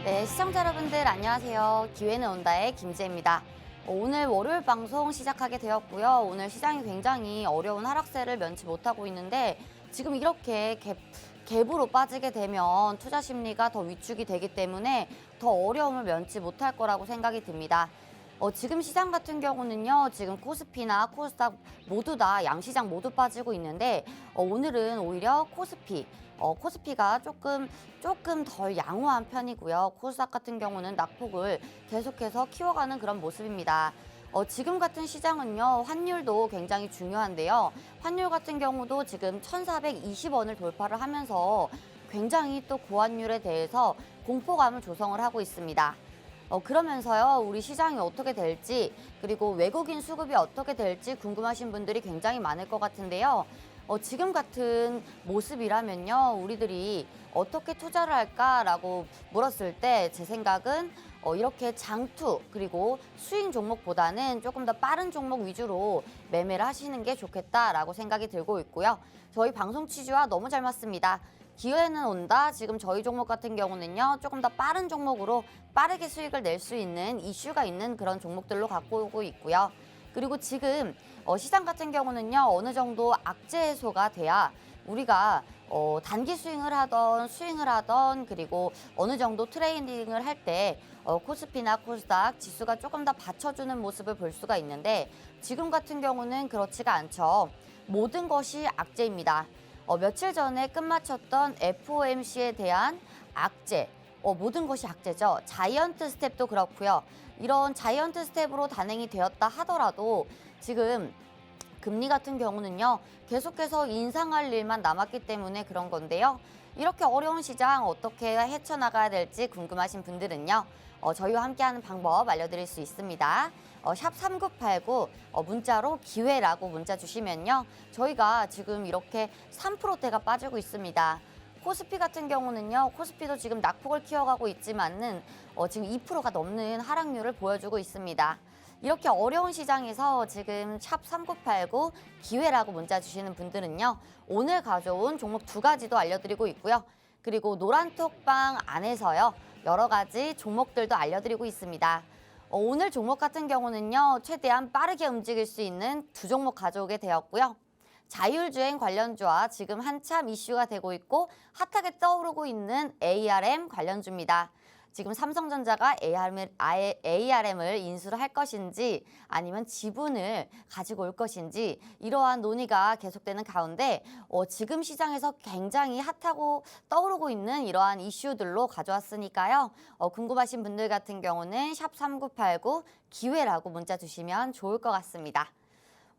네, 시청자 여러분들 안녕하세요. 기회는 온다의 김지혜입니다. 오늘 월요일 방송 시작하게 되었고요. 오늘 시장이 굉장히 어려운 하락세를 면치 못하고 있는데 지금 이렇게 갭으로 빠지게 되면 투자 심리가 더 위축이 되기 때문에 더 어려움을 면치 못할 거라고 생각이 듭니다. 지금 시장 같은 경우는요, 지금 코스피나 코스닥 모두 다 양시장 모두 빠지고 있는데, 오늘은 오히려 코스피가 조금 덜 양호한 편이고요. 코스닥 같은 경우는 낙폭을 계속해서 키워가는 그런 모습입니다. 지금 같은 시장은요, 환율도 굉장히 중요한데요. 환율 같은 경우도 지금 1,420원을 돌파를 하면서 굉장히 또 고환율에 대해서 공포감을 조성을 하고 있습니다. 그러면서요, 우리 시장이 어떻게 될지, 그리고 외국인 수급이 어떻게 될지 궁금하신 분들이 굉장히 많을 것 같은데요. 지금 같은 모습이라면요, 우리들이 어떻게 투자를 할까라고 물었을 때 제 생각은 이렇게 장투, 그리고 스윙 종목보다는 조금 더 빠른 종목 위주로 매매를 하시는 게 좋겠다라고 생각이 들고 있고요. 저희 방송 취지와 너무 잘 맞습니다. 기회는 온다. 지금 저희 종목 같은 경우는요, 조금 더 빠른 종목으로 빠르게 수익을 낼 수 있는 이슈가 있는 그런 종목들로 갖고 오고 있고요. 그리고 지금 시장 같은 경우는요, 어느 정도 악재 해소가 돼야 우리가 단기 스윙을 하던 그리고 어느 정도 트레이딩을 할 때 코스피나 코스닥 지수가 조금 더 받쳐주는 모습을 볼 수가 있는데 지금 같은 경우는 그렇지가 않죠. 모든 것이 악재입니다. 며칠 전에 끝마쳤던 FOMC에 대한 악재, 모든 것이 악재죠. 자이언트 스텝도 그렇고요. 이런 자이언트 스텝으로 단행이 되었다 하더라도 지금 금리 같은 경우는요, 계속해서 인상할 일만 남았기 때문에 그런 건데요. 이렇게 어려운 시장 어떻게 헤쳐나가야 될지 궁금하신 분들은요, 저희와 함께하는 방법 알려드릴 수 있습니다. 샵 3989 문자로 기회라고 문자 주시면요, 저희가 지금 이렇게 3%대가 빠지고 있습니다. 코스피 같은 경우는요, 코스피도 지금 낙폭을 키워가고 있지만은 지금 2%가 넘는 하락률을 보여주고 있습니다. 이렇게 어려운 시장에서 지금 샵 3989 기회라고 문자 주시는 분들은요, 오늘 가져온 종목 2가지도 알려드리고 있고요. 그리고 노란톡방 안에서요, 여러 가지 종목들도 알려드리고 있습니다. 오늘 종목 같은 경우는요, 최대한 빠르게 움직일 수 있는 2종목 가져오게 되었고요. 자율주행 관련주와 지금 한참 이슈가 되고 있고 핫하게 떠오르고 있는 ARM 관련주입니다. 지금 삼성전자가 ARM을 인수를 할 것인지 아니면 지분을 가지고 올 것인지 이러한 논의가 계속되는 가운데 지금 시장에서 굉장히 핫하고 떠오르고 있는 이러한 이슈들로 가져왔으니까요. 궁금하신 분들 같은 경우는 샵 3989 기회라고 문자 주시면 좋을 것 같습니다.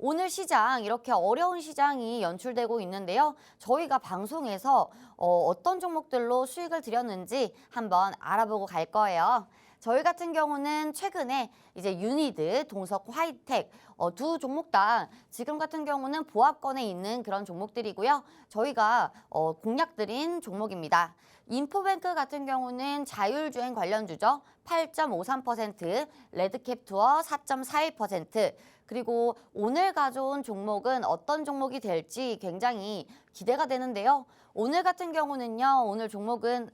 오늘 시장 이렇게 어려운 시장이 연출되고 있는데요. 저희가 방송에서 어떤 종목들로 수익을 드렸는지 한번 알아보고 갈 거예요. 저희 같은 경우는 최근에 이제 유니드, 동석, 화이텍 두 종목당 지금 같은 경우는 보합권에 있는 그런 종목들이고요. 저희가 공략드린 종목입니다. 인포뱅크 같은 경우는 자율주행 관련주죠. 8.53%, 레드캡 투어 4.41%, 그리고 오늘 가져온 종목은 어떤 종목이 될지 굉장히 기대가 되는데요. 오늘 같은 경우는요, 오늘 종목은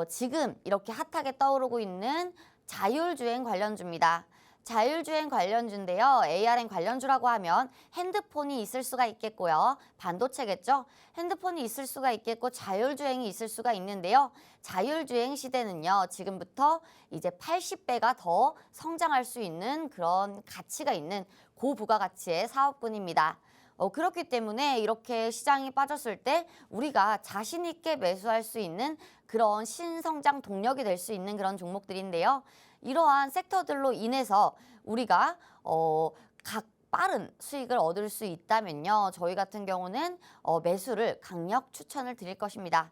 지금 이렇게 핫하게 떠오르고 있는 자율주행 관련주입니다. 자율주행 관련주인데요. ARM 관련주라고 하면 핸드폰이 있을 수가 있겠고요. 반도체겠죠. 핸드폰이 있을 수가 있겠고 자율주행이 있을 수가 있는데요. 자율주행 시대는요, 지금부터 이제 80배가 더 성장할 수 있는 그런 가치가 있는 고부가가치의 사업군입니다. 그렇기 때문에 이렇게 시장이 빠졌을 때 우리가 자신 있게 매수할 수 있는 그런 신성장 동력이 될 수 있는 그런 종목들인데요. 이러한 섹터들로 인해서 우리가 각 빠른 수익을 얻을 수 있다면요, 저희 같은 경우는 매수를 강력 추천을 드릴 것입니다.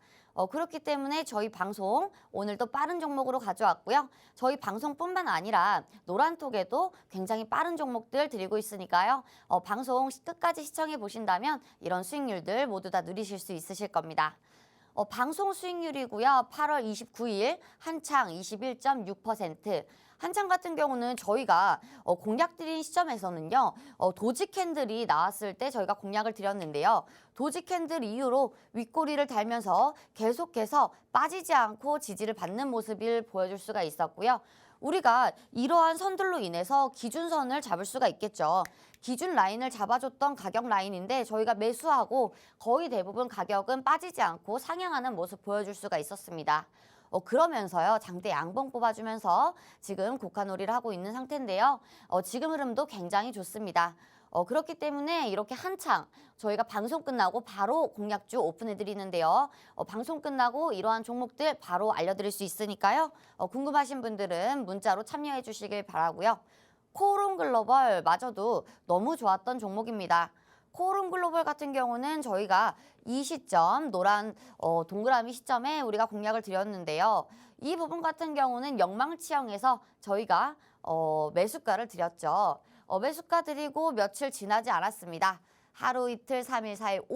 그렇기 때문에 저희 방송 오늘도 빠른 종목으로 가져왔고요. 저희 방송뿐만 아니라 노란톡에도 굉장히 빠른 종목들 드리고 있으니까요. 방송 끝까지 시청해 보신다면 이런 수익률들 모두 다 누리실 수 있으실 겁니다. 방송 수익률이고요. 8월 29일 한창 21.6%, 한창 같은 경우는 저희가 공약 드린 시점에서는요. 도지 캔들이 나왔을 때 저희가 공약을 드렸는데요. 도지 캔들 이후로 윗꼬리를 달면서 계속해서 빠지지 않고 지지를 받는 모습을 보여줄 수가 있었고요. 우리가 이러한 선들로 인해서 기준선을 잡을 수가 있겠죠. 기준 라인을 잡아줬던 가격 라인인데 저희가 매수하고 거의 대부분 가격은 빠지지 않고 상향하는 모습 보여줄 수가 있었습니다. 그러면서요, 장대 양봉 뽑아주면서 지금 고가놀이를 하고 있는 상태인데요. 지금 흐름도 굉장히 좋습니다. 그렇기 때문에 이렇게 한창 저희가 방송 끝나고 바로 공략주 오픈해 드리는데요. 방송 끝나고 이러한 종목들 바로 알려드릴 수 있으니까요. 궁금하신 분들은 문자로 참여해 주시길 바라고요. 코오롱 글로벌 마저도 너무 좋았던 종목입니다. 코오롱 글로벌 같은 경우는 저희가 이 시점, 노란 동그라미 시점에 우리가 공략을 드렸는데요. 이 부분 같은 경우는 영망치형에서 저희가 매수가를 드렸죠. 매수가 드리고 며칠 지나지 않았습니다. 하루 이틀, 3일, 4일,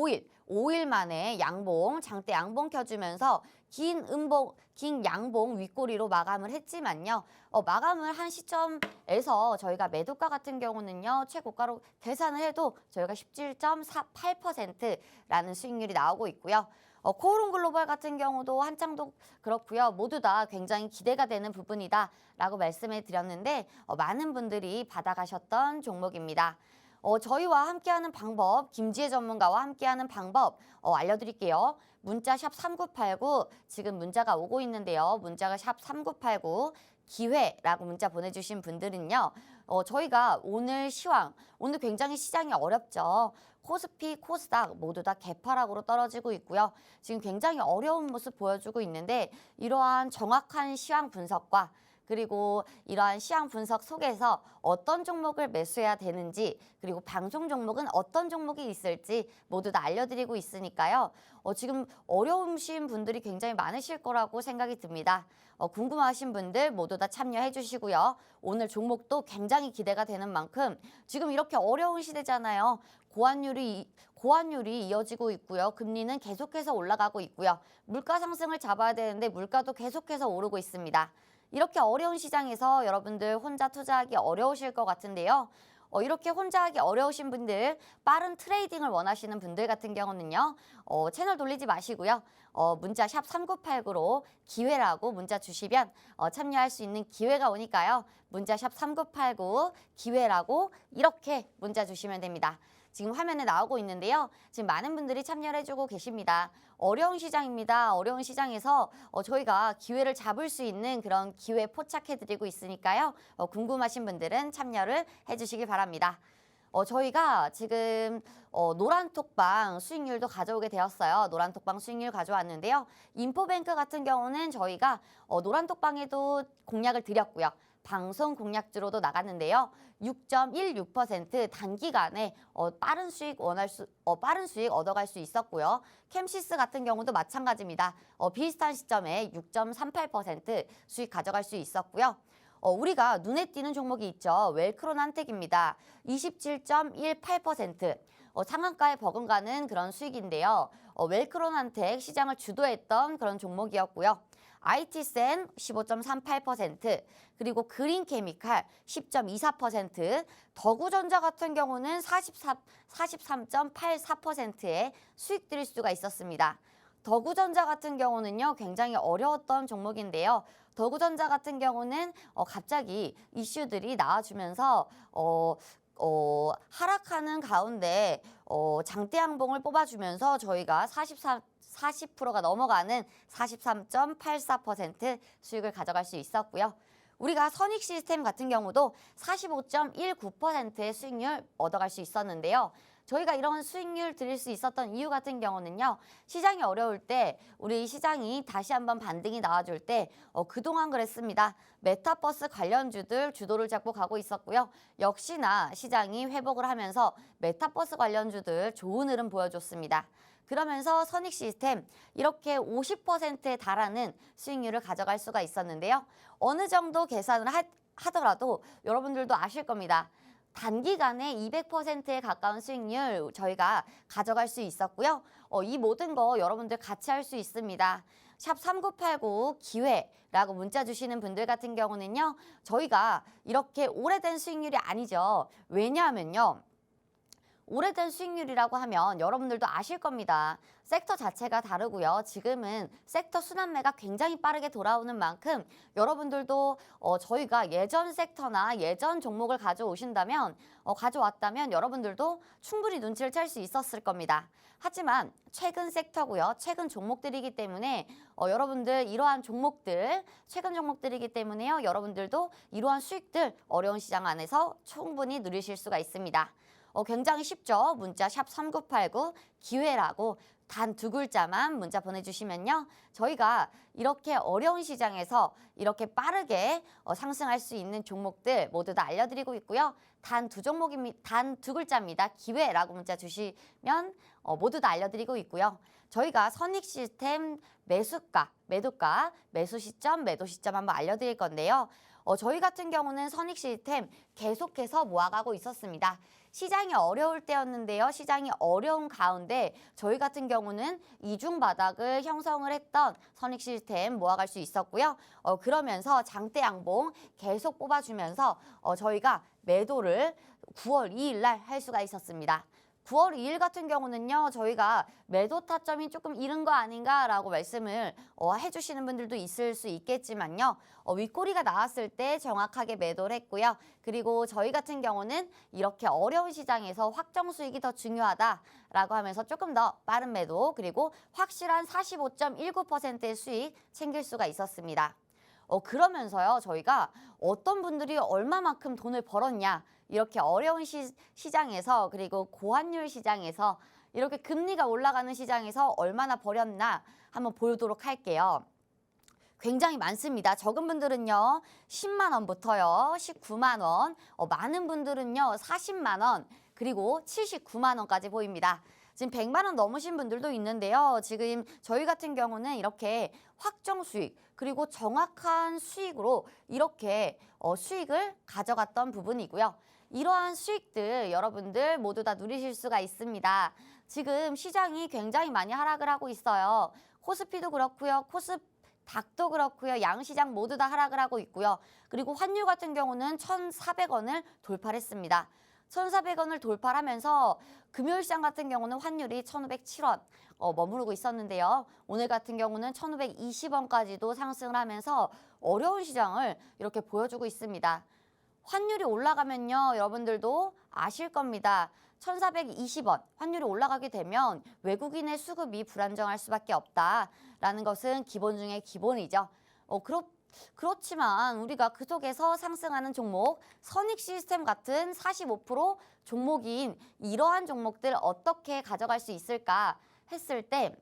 5일 만에 양봉, 장대 양봉 켜주면서 긴 양봉 윗꼬리로 마감을 했지만요. 마감을 한 시점에서 저희가 매도가 같은 경우는요. 최고가로 계산을 해도 저희가 17.48%라는 수익률이 나오고 있고요. 코오롱 글로벌 같은 경우도 한창도 그렇고요. 모두 다 굉장히 기대가 되는 부분이다라고 말씀을 드렸는데 많은 분들이 받아가셨던 종목입니다. 저희와 함께하는 방법, 김지혜 전문가와 함께하는 방법 알려드릴게요. 문자 샵 3989 지금 문자가 오고 있는데요. 문자가 샵 3989 기회라고 문자 보내주신 분들은요. 저희가 오늘 오늘 굉장히 시장이 어렵죠. 코스피, 코스닥 모두 다 개파락으로 떨어지고 있고요. 지금 굉장히 어려운 모습 보여주고 있는데 이러한 정확한 시황 분석과 그리고 이러한 시황 분석 속에서 어떤 종목을 매수해야 되는지 그리고 방송 종목은 어떤 종목이 있을지 모두 다 알려드리고 있으니까요. 지금 어려우신 분들이 굉장히 많으실 거라고 생각이 듭니다. 궁금하신 분들 모두 다 참여해 주시고요. 오늘 종목도 굉장히 기대가 되는 만큼 지금 이렇게 어려운 시대잖아요. 고환율이 이어지고 있고요. 금리는 계속해서 올라가고 있고요. 물가 상승을 잡아야 되는데 물가도 계속해서 오르고 있습니다. 이렇게 어려운 시장에서 여러분들 혼자 투자하기 어려우실 것 같은데요. 이렇게 혼자 하기 어려우신 분들, 빠른 트레이딩을 원하시는 분들 같은 경우는요. 채널 돌리지 마시고요. 문자 샵 3989로 기회라고 문자 주시면 참여할 수 있는 기회가 오니까요. 문자 샵 3989 기회라고 이렇게 문자 주시면 됩니다. 지금 화면에 나오고 있는데요. 지금 많은 분들이 참여를 해주고 계십니다. 어려운 시장입니다. 어려운 시장에서 저희가 기회를 잡을 수 있는 그런 기회 포착해드리고 있으니까요. 궁금하신 분들은 참여를 해주시기 바랍니다. 저희가 지금 노란톡방 수익률도 가져오게 되었어요. 노란톡방 수익률 가져왔는데요. 인포뱅크 같은 경우는 저희가 노란톡방에도 공략을 드렸고요. 방송 공략주로도 나갔는데요. 6.16% 단기간에 빠른 수익 얻어갈 수 있었고요. 캠시스 같은 경우도 마찬가지입니다. 비슷한 시점에 6.38% 수익 가져갈 수 있었고요. 우리가 눈에 띄는 종목이 있죠. 웰크론한텍입니다. 27.18%. 상한가에 버금가는 그런 수익인데요. 웰크론한텍 시장을 주도했던 그런 종목이었고요. IT센 15.38%, 그리고 그린케미칼 10.24%, 더구전자 같은 경우는 43.84%의 수익 드릴 수가 있었습니다. 더구전자 같은 경우는요, 굉장히 어려웠던 종목인데요. 더구전자 같은 경우는 갑자기 이슈들이 나와주면서 하락하는 가운데 장대 양봉을 뽑아주면서 저희가 40%가 넘어가는 43.84% 수익을 가져갈 수 있었고요. 우리가 선익 시스템 같은 경우도 45.19%의 수익률 얻어갈 수 있었는데요. 저희가 이런 수익률 드릴 수 있었던 이유 같은 경우는요. 시장이 어려울 때 우리 시장이 다시 한번 반등이 나와줄 때 그동안 그랬습니다. 메타버스 관련주들 주도를 잡고 가고 있었고요. 역시나 시장이 회복을 하면서 메타버스 관련주들 좋은 흐름 보여줬습니다. 그러면서 선익 시스템 이렇게 50%에 달하는 수익률을 가져갈 수가 있었는데요. 어느 정도 계산을 하더라도 여러분들도 아실 겁니다. 단기간에 200%에 가까운 수익률 저희가 가져갈 수 있었고요. 이 모든 거 여러분들 같이 할 수 있습니다. 샵 3989 기회라고 문자 주시는 분들 같은 경우는요. 저희가 이렇게 오래된 수익률이 아니죠. 왜냐하면요. 오래된 수익률이라고 하면 여러분들도 아실 겁니다. 섹터 자체가 다르고요. 지금은 섹터 순환매가 굉장히 빠르게 돌아오는 만큼 여러분들도 저희가 예전 섹터나 예전 종목을 가져왔다면 여러분들도 충분히 눈치를 챌 수 있었을 겁니다. 하지만 최근 섹터고요. 최근 종목들이기 때문에 여러분들 이러한 종목들, 최근 종목들이기 때문에요. 여러분들도 이러한 수익들 어려운 시장 안에서 충분히 누리실 수가 있습니다. 굉장히 쉽죠. 문자 샵 3989 기회라고 단 2글자만 문자 보내주시면요. 저희가 이렇게 어려운 시장에서 이렇게 빠르게 상승할 수 있는 종목들 모두 다 알려드리고 있고요. 단 2글자입니다. 기회라고 문자 주시면 모두 다 알려드리고 있고요. 저희가 선익 시스템 매수가, 매도가, 매수 시점, 매도 시점 한번 알려드릴 건데요. 저희 같은 경우는 선익 시스템 계속해서 모아가고 있었습니다. 시장이 어려울 때였는데요. 시장이 어려운 가운데 저희 같은 경우는 이중 바닥을 형성을 했던 선익 시스템 모아갈 수 있었고요. 그러면서 장대 양봉 계속 뽑아주면서 저희가 매도를 9월 2일 날 할 수가 있었습니다. 9월 2일 같은 경우는요. 저희가 매도 타점이 조금 이른 거 아닌가라고 말씀을 해주시는 분들도 있을 수 있겠지만요. 윗꼬리가 나왔을 때 정확하게 매도를 했고요. 그리고 저희 같은 경우는 이렇게 어려운 시장에서 확정 수익이 더 중요하다라고 하면서 조금 더 빠른 매도 그리고 확실한 45.19%의 수익 챙길 수가 있었습니다. 그러면서요. 저희가 어떤 분들이 얼마만큼 돈을 벌었냐 이렇게 어려운 시장에서 그리고 고환율 시장에서 이렇게 금리가 올라가는 시장에서 얼마나 벌였나 한번 보도록 할게요. 굉장히 많습니다. 적은 분들은요. 10만 원부터요. 19만 원, 많은 분들은요. 40만 원, 그리고 79만 원까지 보입니다. 지금 100만 원 넘으신 분들도 있는데요. 지금 저희 같은 경우는 이렇게 확정 수익 그리고 정확한 수익으로 이렇게 수익을 가져갔던 부분이고요. 이러한 수익들 여러분들 모두 다 누리실 수가 있습니다. 지금 시장이 굉장히 많이 하락을 하고 있어요. 코스피도 그렇고요. 닥도 그렇고요. 양시장 모두 다 하락을 하고 있고요. 그리고 환율 같은 경우는 1,400원을 돌파를 했습니다. 1,400원을 돌파하면서 금요일시장 같은 경우는 환율이 1,507원 머무르고 있었는데요. 오늘 같은 경우는 1,520원까지도 상승을 하면서 어려운 시장을 이렇게 보여주고 있습니다. 환율이 올라가면요. 여러분들도 아실 겁니다. 1,420원 환율이 올라가게 되면 외국인의 수급이 불안정할 수밖에 없다라는 것은 기본 중에 기본이죠. 그렇지만 우리가 그 속에서 상승하는 종목, 선익 시스템 같은 45% 종목인 이러한 종목들 어떻게 가져갈 수 있을까 했을 때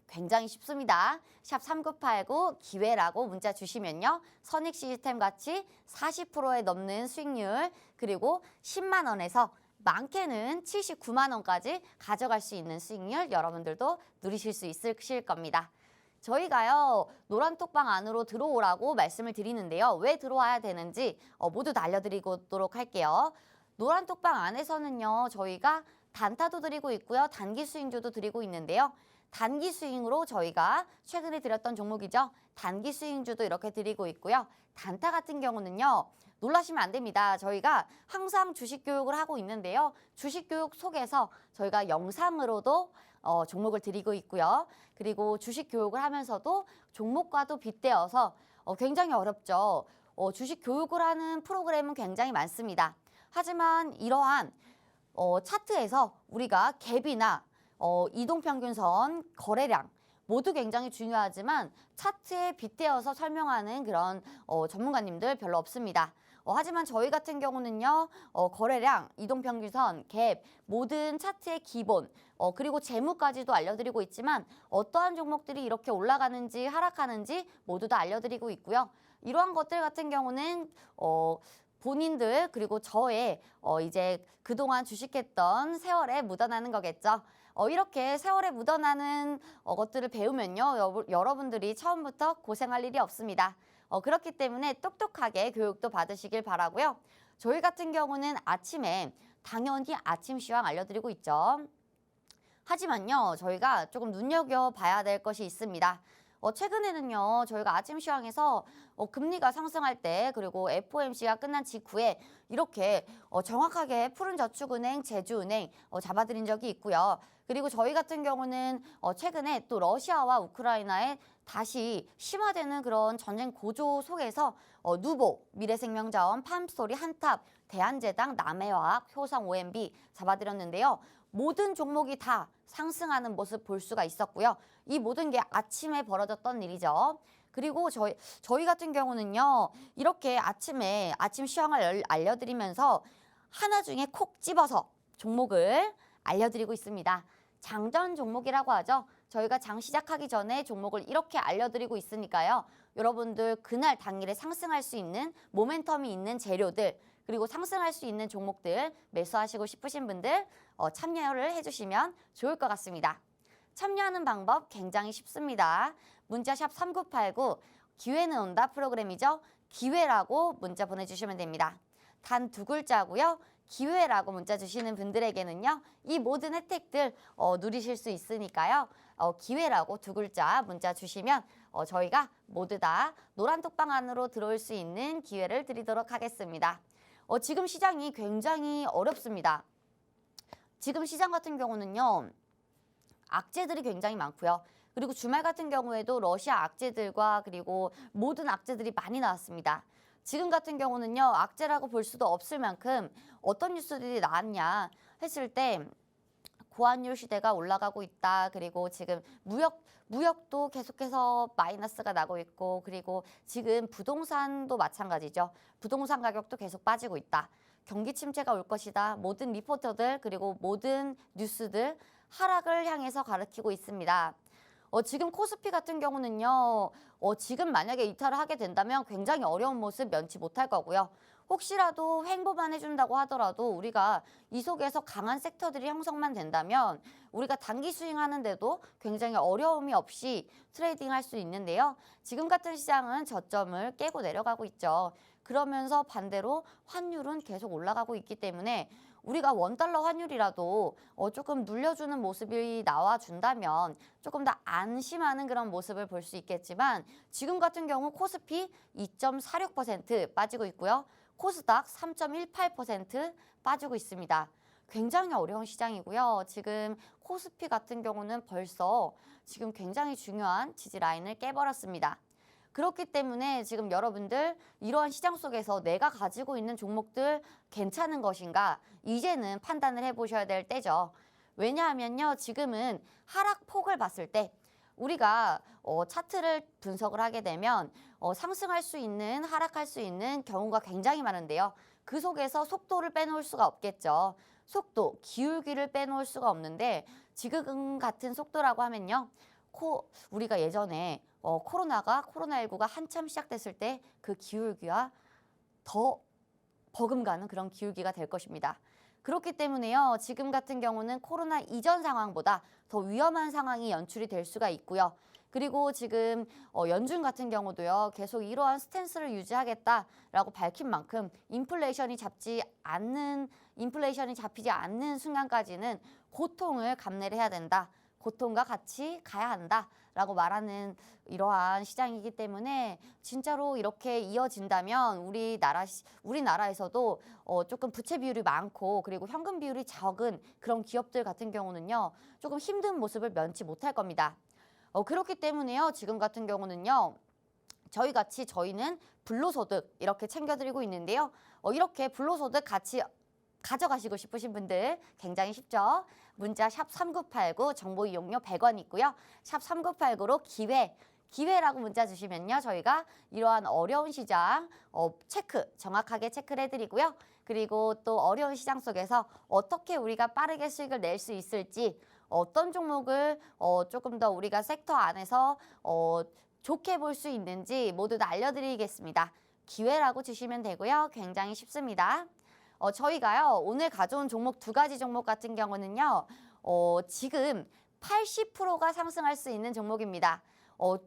굉장히 쉽습니다. 샵 3989 기회라고 문자 주시면요. 선익 시스템 같이 40%에 넘는 수익률 그리고 10만 원에서 많게는 79만 원까지 가져갈 수 있는 수익률 여러분들도 누리실 수 있으실 겁니다. 저희가요. 노란톡방 안으로 들어오라고 말씀을 드리는데요. 왜 들어와야 되는지 모두 다 알려드리도록 할게요. 노란톡방 안에서는요. 저희가 단타도 드리고 있고요. 단기 수익주도 드리고 있는데요. 단기 수익으로 저희가 최근에 드렸던 종목이죠. 단기 수익주도 이렇게 드리고 있고요. 단타 같은 경우는요. 놀라시면 안 됩니다. 저희가 항상 주식 교육을 하고 있는데요. 주식 교육 속에서 저희가 영상으로도 종목을 드리고 있고요. 그리고 주식 교육을 하면서도 종목과도 빗대어서 굉장히 어렵죠. 주식 교육을 하는 프로그램은 굉장히 많습니다. 하지만 이러한 차트에서 우리가 갭이나 이동평균선, 거래량 모두 굉장히 중요하지만 차트에 빗대어서 설명하는 그런 전문가님들 별로 없습니다. 하지만 저희 같은 경우는요. 거래량, 이동평균선, 갭, 모든 차트의 기본, 그리고 재무까지도 알려드리고 있지만 어떠한 종목들이 이렇게 올라가는지 하락하는지 모두 다 알려드리고 있고요. 이러한 것들 같은 경우는 본인들 그리고 저의 이제 그동안 주식했던 세월에 묻어나는 거겠죠. 이렇게 세월에 묻어나는 것들을 배우면요. 여러분들이 처음부터 고생할 일이 없습니다. 그렇기 때문에 똑똑하게 교육도 받으시길 바라고요. 저희 같은 경우는 아침에 당연히 아침 시황 알려드리고 있죠. 하지만요, 저희가 조금 눈여겨봐야 될 것이 있습니다. 최근에는요, 저희가 아침 시황에서 금리가 상승할 때, 그리고 FOMC가 끝난 직후에 이렇게 정확하게 푸른저축은행, 제주은행 잡아드린 적이 있고요. 그리고 저희 같은 경우는 최근에 또 러시아와 우크라이나의 다시 심화되는 그런 전쟁 고조 속에서 누보, 미래생명자원, 팜스토리, 한탑, 대한제당, 남해화학, 효성 OMB 잡아드렸는데요. 모든 종목이 다 상승하는 모습 볼 수가 있었고요. 이 모든 게 아침에 벌어졌던 일이죠. 그리고 저희 같은 경우는요, 이렇게 아침에 아침 시황을 알려드리면서 하나 중에 콕 집어서 종목을 알려드리고 있습니다. 장전 종목이라고 하죠. 저희가 장 시작하기 전에 종목을 이렇게 알려드리고 있으니까요. 여러분들 그날 당일에 상승할 수 있는 모멘텀이 있는 재료들, 그리고 상승할 수 있는 종목들 매수하시고 싶으신 분들 참여를 해주시면 좋을 것 같습니다. 참여하는 방법 굉장히 쉽습니다. 문자샵 3989 기회는 온다 프로그램이죠. 기회라고 문자 보내주시면 됩니다. 단 2글자고요. 기회라고 문자 주시는 분들에게는요. 이 모든 혜택들 누리실 수 있으니까요. 기회라고 2글자 문자 주시면 저희가 모두 다 노란 톡방 안으로 들어올 수 있는 기회를 드리도록 하겠습니다. 지금 시장이 굉장히 어렵습니다. 지금 시장 같은 경우는요. 악재들이 굉장히 많고요. 그리고 주말 같은 경우에도 러시아 악재들과 그리고 모든 악재들이 많이 나왔습니다. 지금 같은 경우는요. 악재라고 볼 수도 없을 만큼 어떤 뉴스들이 나왔냐 했을 때 고환율 시대가 올라가고 있다. 그리고 지금 무역도 계속해서 마이너스가 나고 있고, 그리고 지금 부동산도 마찬가지죠. 부동산 가격도 계속 빠지고 있다. 경기 침체가 올 것이다. 모든 리포터들 그리고 모든 뉴스들 하락을 향해서 가리키고 있습니다. 지금 코스피 같은 경우는요. 지금 만약에 이탈을 하게 된다면 굉장히 어려운 모습 면치 못할 거고요. 혹시라도 횡보만 해준다고 하더라도 우리가 이 속에서 강한 섹터들이 형성만 된다면 우리가 단기 수익하는데도 굉장히 어려움이 없이 트레이딩할 수 있는데요. 지금 같은 시장은 저점을 깨고 내려가고 있죠. 그러면서 반대로 환율은 계속 올라가고 있기 때문에 우리가 원달러 환율이라도 조금 눌려주는 모습이 나와준다면 조금 더 안심하는 그런 모습을 볼 수 있겠지만 지금 같은 경우 코스피 2.46% 빠지고 있고요. 코스닥 3.18% 빠지고 있습니다. 굉장히 어려운 시장이고요. 지금 코스피 같은 경우는 벌써 지금 굉장히 중요한 지지 라인을 깨버렸습니다. 그렇기 때문에 지금 여러분들 이러한 시장 속에서 내가 가지고 있는 종목들 괜찮은 것인가 이제는 판단을 해보셔야 될 때죠. 왜냐하면요. 지금은 하락폭을 봤을 때 우리가 차트를 분석을 하게 되면 상승할 수 있는, 하락할 수 있는 경우가 굉장히 많은데요. 그 속에서 속도를 빼놓을 수가 없겠죠. 속도, 기울기를 빼놓을 수가 없는데 지금 같은 속도라고 하면요. 우리가 예전에 코로나19가 한참 시작됐을 때 그 기울기와 더 버금가는 그런 기울기가 될 것입니다. 그렇기 때문에요. 지금 같은 경우는 코로나 이전 상황보다 더 위험한 상황이 연출이 될 수가 있고요. 그리고 지금 연준 같은 경우도요. 계속 이러한 스탠스를 유지하겠다라고 밝힌 만큼 인플레이션이 잡히지 않는 순간까지는 고통을 감내를 해야 된다. 고통과 같이 가야 한다라고 말하는 이러한 시장이기 때문에 진짜로 이렇게 이어진다면 우리나라에서도 조금 부채 비율이 많고 그리고 현금 비율이 적은 그런 기업들 같은 경우는요. 조금 힘든 모습을 면치 못할 겁니다. 그렇기 때문에요. 지금 같은 경우는요. 저희는 불로소득 이렇게 챙겨드리고 있는데요. 이렇게 불로소득 같이 가져가시고 싶으신 분들 굉장히 쉽죠. 문자 샵 3989 정보 이용료 100원 있고요. 샵 3989로 기회라고 문자 주시면요. 저희가 이러한 어려운 시장 정확하게 체크를 해드리고요. 그리고 또 어려운 시장 속에서 어떻게 우리가 빠르게 수익을 낼 수 있을지 어떤 종목을 조금 더 우리가 섹터 안에서 좋게 볼 수 있는지 모두 다 알려드리겠습니다. 기회라고 주시면 되고요. 굉장히 쉽습니다. 저희가요 오늘 가져온 종목 2가지 종목 같은 경우는요 지금 80%가 상승할 수 있는 종목입니다.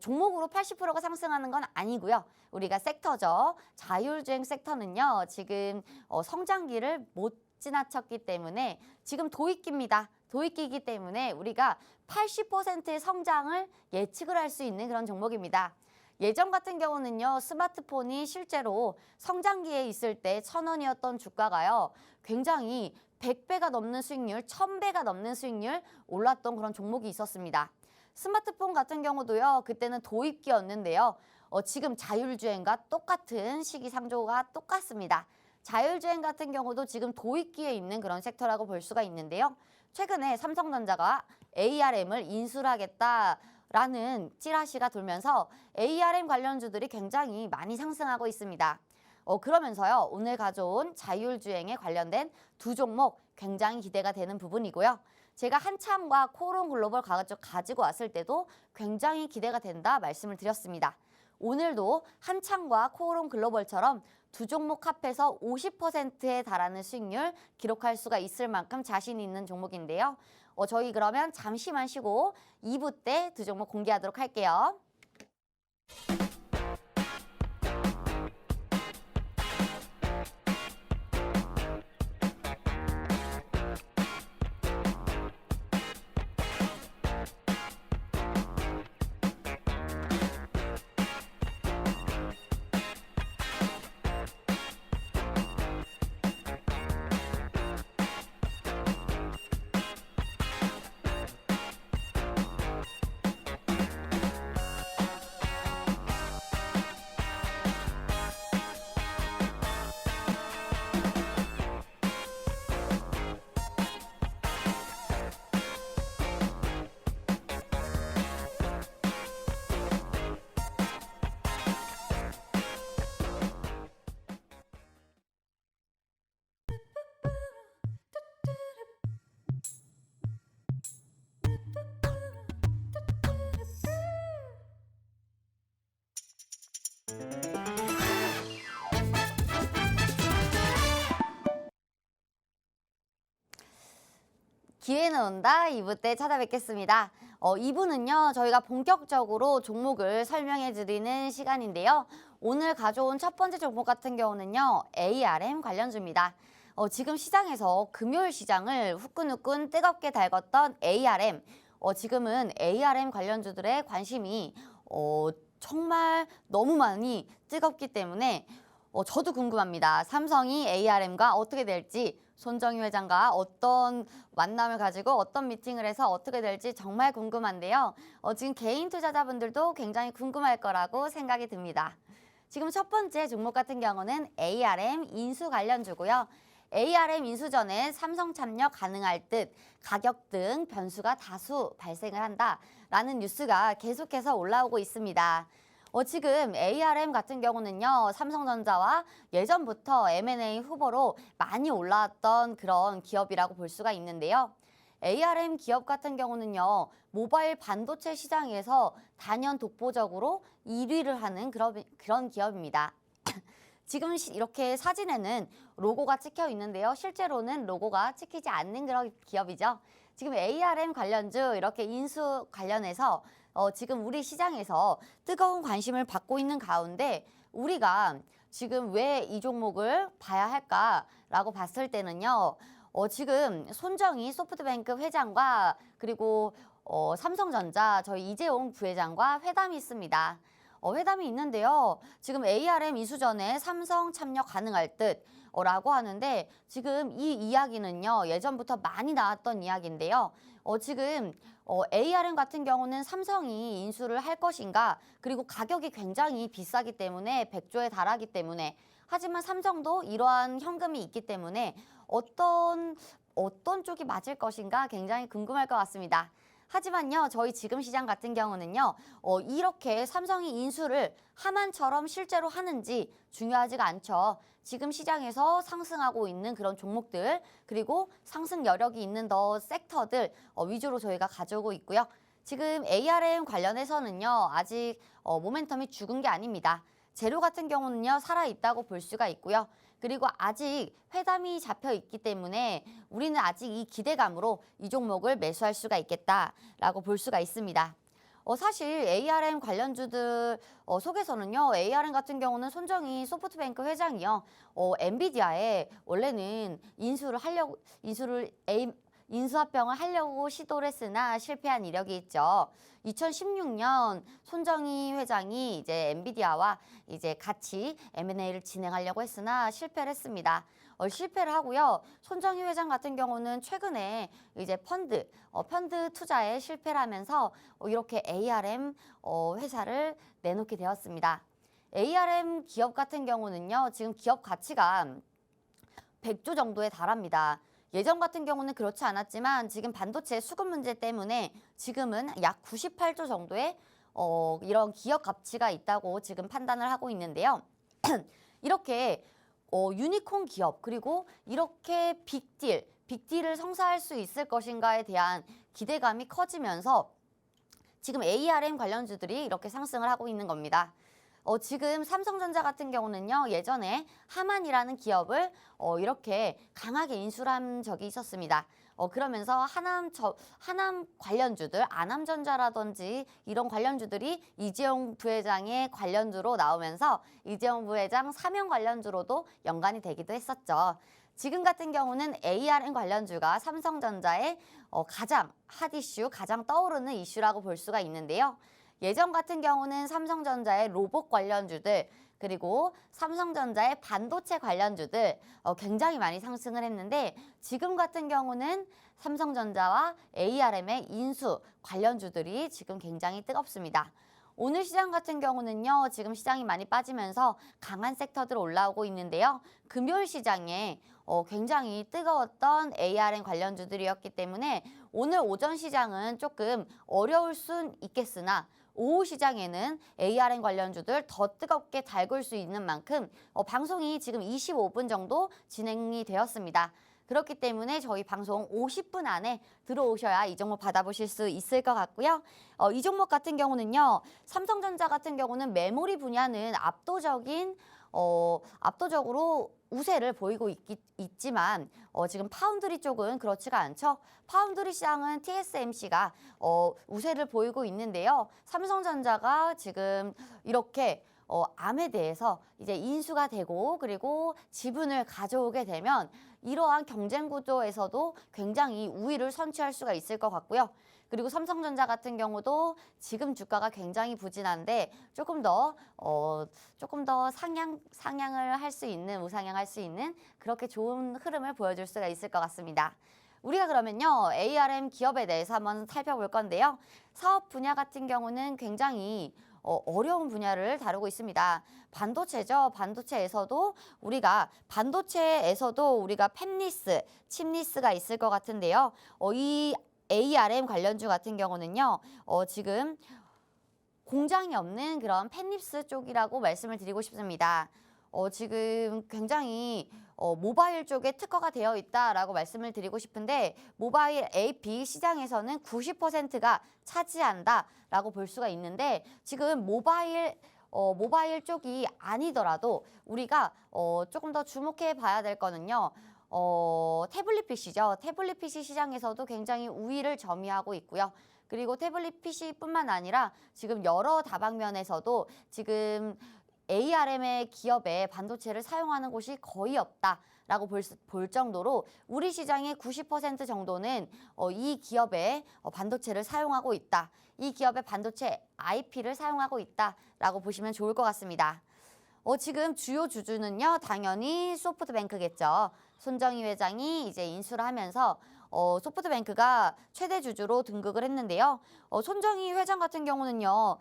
종목으로 80%가 상승하는 건 아니고요. 우리가 섹터죠. 자율주행 섹터는요. 지금 성장기를 못 지나쳤기 때문에 지금 도입기입니다. 도입기이기 때문에 우리가 80%의 성장을 예측을 할 수 있는 그런 종목입니다. 예전 같은 경우는요. 스마트폰이 실제로 성장기에 있을 때 1,000원이었던 주가가요. 굉장히 100배가 넘는 수익률, 1,000배가 넘는 수익률 올랐던 그런 종목이 있었습니다. 스마트폰 같은 경우도요. 그때는 도입기였는데요. 지금 자율주행과 똑같은 시기상조가 똑같습니다. 자율주행 같은 경우도 지금 도입기에 있는 그런 섹터라고 볼 수가 있는데요. 최근에 삼성전자가 ARM을 인수를 하겠다라는 찌라시가 돌면서 ARM 관련주들이 굉장히 많이 상승하고 있습니다. 그러면서요. 오늘 가져온 자율주행에 관련된 두 종목 굉장히 기대가 되는 부분이고요. 제가 한참과 코오롱 글로벌 가지고 왔을 때도 굉장히 기대가 된다 말씀을 드렸습니다. 오늘도 한창과 코오롱 글로벌처럼 두 종목 합해서 50%에 달하는 수익률 기록할 수가 있을 만큼 자신 있는 종목인데요. 저희 그러면 잠시만 쉬고 2부 때 두 종목 공개하도록 할게요. 기회는 온다 2부 때 찾아뵙겠습니다. 2부는요. 저희가 본격적으로 종목을 설명해 드리는 시간인데요. 오늘 가져온 첫 번째 종목 같은 경우는요. ARM 관련주입니다. 지금 시장에서 금요일 시장을 후끈후끈 뜨겁게 달궜던 ARM. 지금은 ARM 관련주들의 관심이 정말 너무 많이 뜨겁기 때문에 저도 궁금합니다. 삼성이 ARM과 어떻게 될지, 손정희 회장과 어떤 만남을 가지고 어떤 미팅을 해서 어떻게 될지 정말 궁금한데요. 지금 개인 투자자분들도 굉장히 궁금할 거라고 생각이 듭니다. 지금 첫 번째 종목 같은 경우는 ARM 인수 관련주고요. ARM 인수 전에 삼성 참여 가능할 듯 가격 등 변수가 다수 발생을 한다라는 뉴스가 계속해서 올라오고 있습니다. 지금 ARM 같은 경우는요. 삼성전자와 예전부터 M&A 후보로 많이 올라왔던 그런 기업이라고 볼 수가 있는데요. ARM 기업 같은 경우는요. 모바일 반도체 시장에서 단연 독보적으로 1위를 하는 그런 기업입니다. 지금 이렇게 사진에는 로고가 찍혀 있는데요. 실제로는 로고가 찍히지 않는 그런 기업이죠. 지금 ARM 관련주 이렇게 인수 관련해서 지금 우리 시장에서 뜨거운 관심을 받고 있는 가운데 우리가 지금 왜 이 종목을 봐야 할까라고 봤을 때는요. 지금 손정희 소프트뱅크 회장과 그리고 삼성전자 저희 이재용 부회장과 회담이 있습니다. 회담이 있는데요. 지금 ARM 이수 전에 삼성 참여 가능할 듯 라고 하는데 지금 이 이야기는요. 예전부터 많이 나왔던 이야기인데요. 지금 ARM 같은 경우는 삼성이 인수를 할 것인가 그리고 가격이 굉장히 비싸기 때문에 100조에 달하기 때문에 하지만 삼성도 이러한 현금이 있기 때문에 어떤 쪽이 맞을 것인가 굉장히 궁금할 것 같습니다. 하지만요, 저희 지금 시장 같은 경우는요, 이렇게 삼성이 인수를 하만처럼 실제로 하는지 중요하지가 않죠. 지금 시장에서 상승하고 있는 그런 종목들, 그리고 상승 여력이 있는 섹터들 위주로 저희가 가져오고 있고요. 지금 ARM 관련해서는요, 아직 모멘텀이 죽은 게 아닙니다. 재료 같은 경우는요, 살아있다고 볼 수가 있고요. 그리고 아직 회담이 잡혀 있기 때문에 우리는 아직 이 기대감으로 이 종목을 매수할 수가 있겠다라고 볼 수가 있습니다. 사실 ARM 관련주들 속에서는요. ARM 같은 경우는 손정희 소프트뱅크 회장이요. 엔비디아에 원래는 인수합병을 하려고 시도를 했으나 실패한 이력이 있죠. 2016년 손정희 회장이 이제 엔비디아와 이제 같이 M&A를 진행하려고 했으나 실패를 했습니다. 실패를 하고요. 손정희 회장 같은 경우는 최근에 이제 펀드 투자에 실패를 하면서 이렇게 ARM 회사를 내놓게 되었습니다. ARM 기업 같은 경우는요. 지금 기업 가치가 100조 정도에 달합니다. 예전 같은 경우는 그렇지 않았지만 지금 반도체 수급 문제 때문에 지금은 약 98조 정도의 이런 기업 가치가 있다고 지금 판단을 하고 있는데요. 이렇게 유니콘 기업 그리고 이렇게 빅딜을 성사할 수 있을 것인가에 대한 기대감이 커지면서 지금 ARM 관련주들이 이렇게 상승을 하고 있는 겁니다. 지금 삼성전자 같은 경우는요, 예전에 하만이라는 기업을 이렇게 강하게 인수를 한 적이 있었습니다. 그러면서 하남 관련주들, 아남전자라든지 이런 관련주들이 이재용 부회장의 관련주로 나오면서 이재용 부회장 사면 관련주로도 연관이 되기도 했었죠. 지금 같은 경우는 ARM 관련주가 삼성전자의 가장 핫 이슈, 가장 떠오르는 이슈라고 볼 수가 있는데요. 예전 같은 경우는 삼성전자의 로봇 관련주들 그리고 삼성전자의 반도체 관련주들 굉장히 많이 상승을 했는데 지금 같은 경우는 삼성전자와 ARM의 인수 관련주들이 지금 굉장히 뜨겁습니다. 오늘 시장 같은 경우는요. 지금 시장이 많이 빠지면서 강한 섹터들 올라오고 있는데요. 금요일 시장에 굉장히 뜨거웠던 ARM 관련주들이었기 때문에 오늘 오전 시장은 조금 어려울 순 있겠으나 오후 시장에는 ARM 관련주들 더 뜨겁게 달굴 수 있는 만큼 방송이 지금 25분 정도 진행이 되었습니다. 그렇기 때문에 저희 방송 50분 안에 들어오셔야 이 종목 받아보실 수 있을 것 같고요. 이 종목 같은 경우는요. 삼성전자 같은 경우는 메모리 분야는 압도적으로 우세를 보이고 있지만 지금 파운드리 쪽은 그렇지가 않죠. 파운드리 시장은 TSMC가 우세를 보이고 있는데요. 삼성전자가 지금 이렇게 암에 대해서 이제 인수가 되고 그리고 지분을 가져오게 되면 이러한 경쟁 구도에서도 굉장히 우위를 선취할 수가 있을 것 같고요. 그리고 삼성전자 같은 경우도 지금 주가가 굉장히 부진한데 조금 더 상향을 할 수 있는, 우상향할 수 있는 그렇게 좋은 흐름을 보여줄 수가 있을 것 같습니다. 우리가 그러면요, ARM 기업에 대해서 한번 살펴볼 건데요. 사업 분야 같은 경우는 굉장히 어려운 분야를 다루고 있습니다. 반도체죠. 반도체에서도 우리가 팹리스, 칩리스가 있을 것 같은데요. 이 ARM 관련주 같은 경우는요. 지금 공장이 없는 그런 팹리스 쪽이라고 말씀을 드리고 싶습니다. 지금 굉장히 모바일 쪽에 특화가 되어 있다라고 말씀을 드리고 싶은데 모바일 AP 시장에서는 90%가 차지한다라고 볼 수가 있는데 지금 모바일 쪽이 아니더라도 우리가 조금 더 주목해 봐야 될 거는요. 태블릿 PC죠. 태블릿 PC 시장에서도 굉장히 우위를 점유하고 있고요. 그리고 태블릿 PC뿐만 아니라 지금 여러 다방면에서도 지금 ARM의 기업에 반도체를 사용하는 곳이 거의 없다라고 볼 정도로 우리 시장의 90% 정도는 이 기업의 반도체를 사용하고 있다. 이 기업의 반도체 IP를 사용하고 있다라고 보시면 좋을 것 같습니다. 지금 주요 주주는요, 당연히 소프트뱅크겠죠. 손정희 회장이 이제 인수를 하면서 소프트뱅크가 최대 주주로 등극을 했는데요. 손정희 회장 같은 경우는요,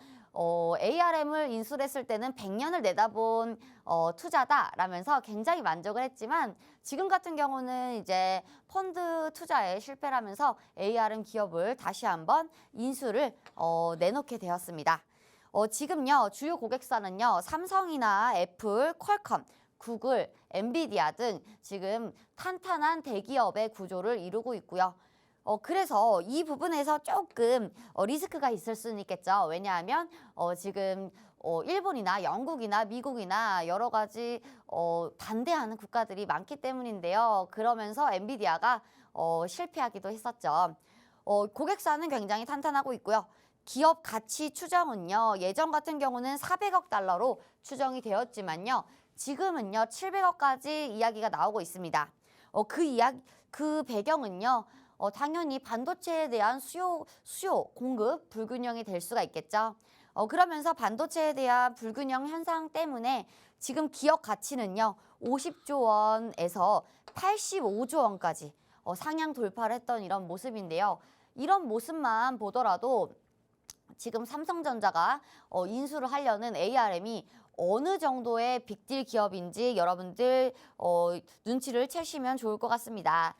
ARM을 인수를 했을 때는 100년을 내다본 투자다라면서 굉장히 만족을 했지만 지금 같은 경우는 이제 펀드 투자에 실패를 하면서 ARM 기업을 다시 한번 인수를 내놓게 되었습니다. 지금요, 주요 고객사는요, 삼성이나 애플, 퀄컴, 구글, 엔비디아 등 지금 탄탄한 대기업의 구조를 이루고 있고요. 그래서 이 부분에서 조금 리스크가 있을 수는 있겠죠. 왜냐하면 지금 일본이나 영국이나 미국이나 여러 가지 반대하는 국가들이 많기 때문인데요. 그러면서 엔비디아가 실패하기도 했었죠. 고객사는 굉장히 탄탄하고 있고요. 기업 가치 추정은요. 예전 같은 경우는 400억 달러로 추정이 되었지만요. 지금은요. 700억까지 이야기가 나오고 있습니다. 그 배경은요. 당연히 반도체에 대한 수요, 공급 불균형이 될 수가 있겠죠. 그러면서 반도체에 대한 불균형 현상 때문에 지금 기업 가치는요. 50조 원에서 85조 원까지 상향 돌파를 했던 이런 모습인데요. 이런 모습만 보더라도 지금 삼성전자가 인수를 하려는 ARM이 어느 정도의 빅딜 기업인지 여러분들 눈치를 채시면 좋을 것 같습니다.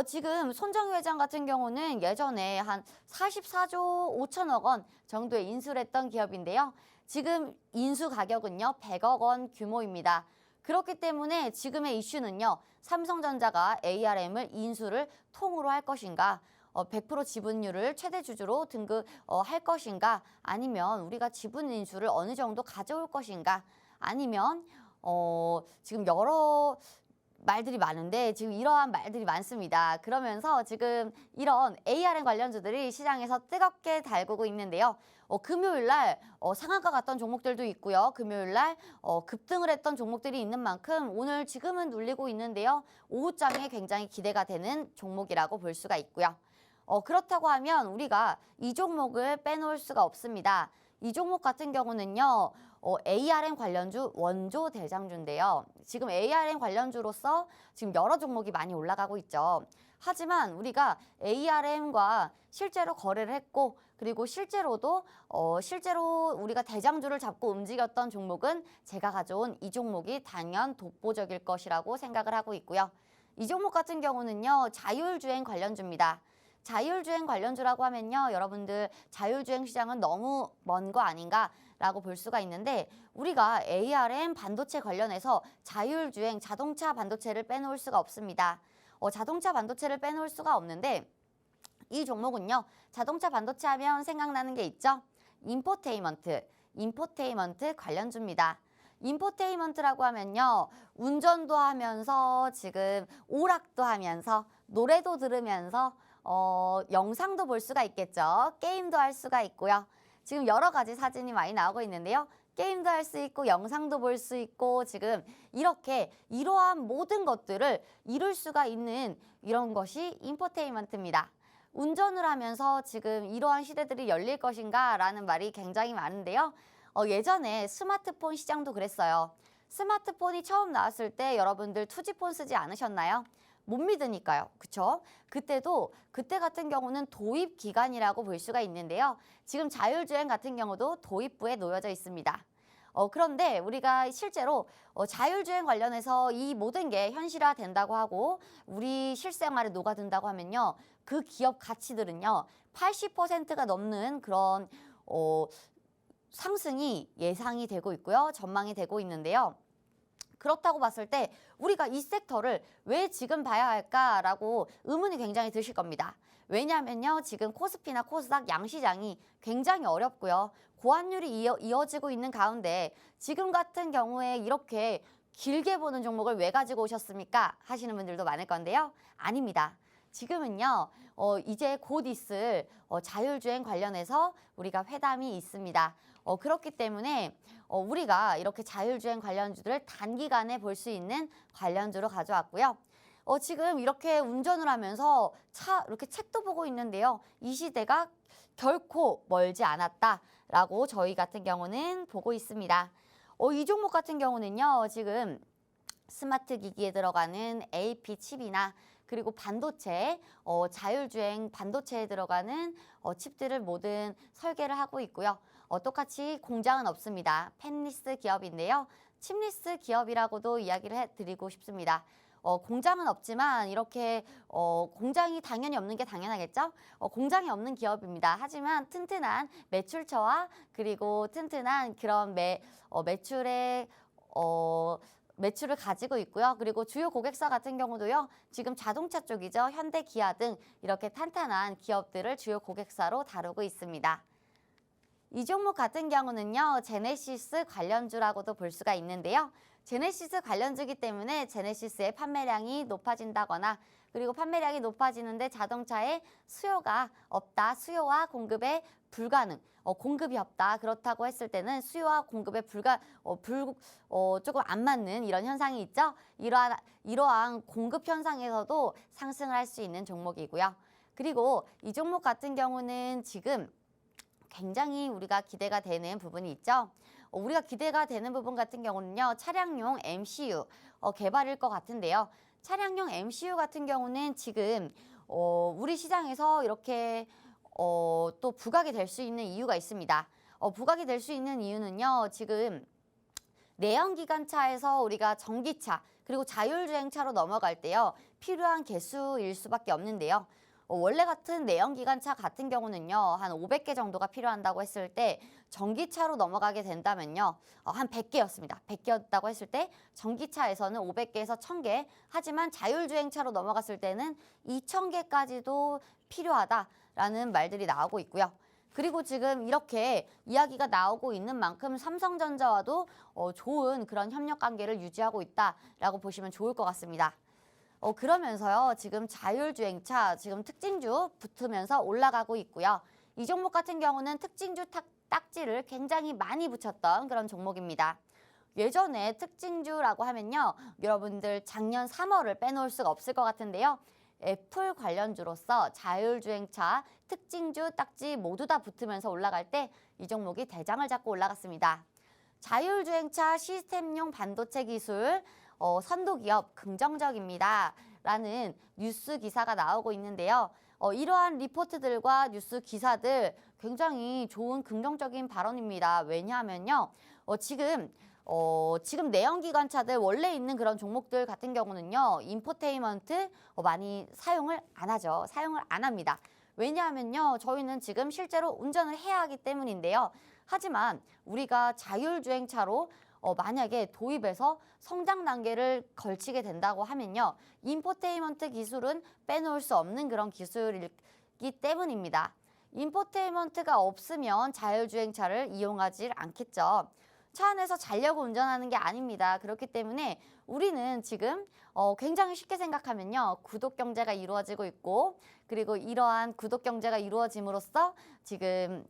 지금 손정희 회장 같은 경우는 예전에 한 44조 5천억 원 정도에 인수를 했던 기업인데요. 지금 인수 가격은요 100억 원 규모입니다. 그렇기 때문에 지금의 이슈는요. 삼성전자가 ARM을 인수를 통으로 할 것인가, 100% 지분율을 최대 주주로 등극할 것인가, 아니면 우리가 지분 인수를 어느 정도 가져올 것인가, 아니면 지금 여러 말들이 많은데 지금 이러한 말들이 많습니다. 그러면서 지금 이런 ARM 관련주들이 시장에서 뜨겁게 달구고 있는데요. 금요일 날 상한가 갔던 종목들도 있고요. 금요일 날 급등을 했던 종목들이 있는 만큼 오늘 지금은 눌리고 있는데요. 오후장에 굉장히 기대가 되는 종목이라고 볼 수가 있고요. 그렇다고 하면 우리가 이 종목을 빼놓을 수가 없습니다. 이 종목 같은 경우는요. ARM 관련주 원조 대장주인데요. 지금 ARM 관련주로서 지금 여러 종목이 많이 올라가고 있죠. 하지만 우리가 ARM과 실제로 거래를 했고 그리고 실제로 우리가 대장주를 잡고 움직였던 종목은 제가 가져온 이 종목이 당연 독보적일 것이라고 생각을 하고 있고요. 이 종목 같은 경우는요. 자율주행 관련주입니다. 자율주행 관련주라고 하면요. 여러분들 자율주행 시장은 너무 먼 거 아닌가라고 볼 수가 있는데 우리가 ARM 반도체 관련해서 자율주행 자동차 반도체를 빼놓을 수가 없습니다. 자동차 반도체를 빼놓을 수가 없는데 이 종목은요. 자동차 반도체 하면 생각나는 게 있죠. 인포테인먼트 관련주입니다. 인포테인먼트라고 하면요. 운전도 하면서 지금 오락도 하면서 노래도 들으면서 영상도 볼 수가 있겠죠. 게임도 할 수가 있고요. 지금 여러 가지 사진이 많이 나오고 있는데요. 게임도 할 수 있고 영상도 볼 수 있고 지금 이렇게 이러한 모든 것들을 이룰 수가 있는 이런 것이 인포테인먼트입니다. 운전을 하면서 지금 이러한 시대들이 열릴 것인가 라는 말이 굉장히 많은데요. 예전에 스마트폰 시장도 그랬어요. 스마트폰이 처음 나왔을 때 여러분들 투지폰 쓰지 않으셨나요? 못 믿으니까요. 그쵸? 그때 같은 경우는 도입 기간이라고 볼 수가 있는데요. 지금 자율주행 같은 경우도 도입부에 놓여져 있습니다. 그런데 우리가 실제로 자율주행 관련해서 이 모든 게 현실화 된다고 하고 우리 실생활에 녹아든다고 하면요. 그 기업 가치들은요. 80%가 넘는 그런 상승이 예상이 되고 있고요. 전망이 되고 있는데요. 그렇다고 봤을 때 우리가 이 섹터를 왜 지금 봐야 할까라고 의문이 굉장히 드실 겁니다. 왜냐하면요. 지금 코스피나 코스닥 양시장이 굉장히 어렵고요. 고환율이 이어지고 있는 가운데 지금 같은 경우에 이렇게 길게 보는 종목을 왜 가지고 오셨습니까? 하시는 분들도 많을 건데요. 아닙니다. 지금은요. 이제 곧 있을 자율주행 관련해서 우리가 회담이 있습니다. 그렇기 때문에 우리가 이렇게 자율주행 관련주들을 단기간에 볼 수 있는 관련주로 가져왔고요. 지금 이렇게 운전을 하면서 이렇게 책도 보고 있는데요. 이 시대가 결코 멀지 않았다라고 저희 같은 경우는 보고 있습니다. 이 종목 같은 경우는요. 지금 스마트 기기에 들어가는 AP 칩이나 그리고 반도체, 자율주행 반도체에 들어가는 칩들을 모든 설계를 하고 있고요. 똑같이 공장은 없습니다. 펜리스 기업인데요. 칩리스 기업이라고도 이야기를 해드리고 싶습니다. 공장은 없지만 이렇게 공장이 당연히 없는 게 당연하겠죠? 공장이 없는 기업입니다. 하지만 튼튼한 매출처와 그리고 튼튼한 그런 매출을 가지고 있고요. 그리고 주요 고객사 같은 경우도요. 지금 자동차 쪽이죠. 현대, 기아 등 이렇게 탄탄한 기업들을 주요 고객사로 다루고 있습니다. 이 종목 같은 경우는요, 제네시스 관련주라고도 볼 수가 있는데요. 제네시스 관련주기 때문에 제네시스의 판매량이 높아진다거나 그리고 판매량이 높아지는데 자동차에 수요가 없다, 수요와 공급에 불가능, 공급이 없다. 그렇다고 했을 때는 수요와 공급에 조금 안 맞는 이런 현상이 있죠. 이러한 공급 현상에서도 상승을 할 수 있는 종목이고요. 그리고 이 종목 같은 경우는 지금 굉장히 우리가 기대가 되는 부분이 있죠. 우리가 기대가 되는 부분 같은 경우는요, 차량용 MCU 개발일 것 같은데요. 차량용 MCU 같은 경우는 지금 우리 시장에서 이렇게 또 부각이 될 수 있는 이유가 있습니다. 부각이 될 수 있는 이유는요, 지금 내연기관차에서 우리가 전기차 그리고 자율주행차로 넘어갈 때요, 필요한 개수일 수밖에 없는데요. 원래 같은 내연기관차 같은 경우는요, 한 500개 정도가 필요한다고 했을 때 전기차로 넘어가게 된다면요, 한 100개였습니다. 100개였다고 했을 때 전기차에서는 500개에서 1000개, 하지만 자율주행차로 넘어갔을 때는 2000개까지도 필요하다라는 말들이 나오고 있고요. 그리고 지금 이렇게 이야기가 나오고 있는 만큼 삼성전자와도 좋은 그런 협력 관계를 유지하고 있다라고 보시면 좋을 것 같습니다. 그러면서요, 지금 자율주행차, 지금 특징주 붙으면서 올라가고 있고요. 이 종목 같은 경우는 특징주 딱지를 굉장히 많이 붙였던 그런 종목입니다. 예전에 특징주라고 하면요, 여러분들 작년 3월을 빼놓을 수가 없을 것 같은데요. 애플 관련주로서 자율주행차, 특징주, 딱지 모두 다 붙으면서 올라갈 때 이 종목이 대장을 잡고 올라갔습니다. 자율주행차 시스템용 반도체 기술 선도기업 긍정적입니다. 라는 뉴스 기사가 나오고 있는데요. 이러한 리포트들과 뉴스 기사들 굉장히 좋은 긍정적인 발언입니다. 왜냐하면요, 지금 내연기관차들 원래 있는 그런 종목들 같은 경우는요, 인포테인먼트 많이 사용을 안 하죠. 사용을 안 합니다. 왜냐하면요, 저희는 지금 실제로 운전을 해야 하기 때문인데요. 하지만 우리가 자율주행차로 만약에 도입해서 성장 단계를 걸치게 된다고 하면요, 인포테인먼트 기술은 빼놓을 수 없는 그런 기술이기 때문입니다. 인포테인먼트가 없으면 자율주행차를 이용하지 않겠죠. 차 안에서 자려고 운전하는 게 아닙니다. 그렇기 때문에 우리는 지금 굉장히 쉽게 생각하면요, 구독 경제가 이루어지고 있고, 그리고 이러한 구독 경제가 이루어짐으로써 지금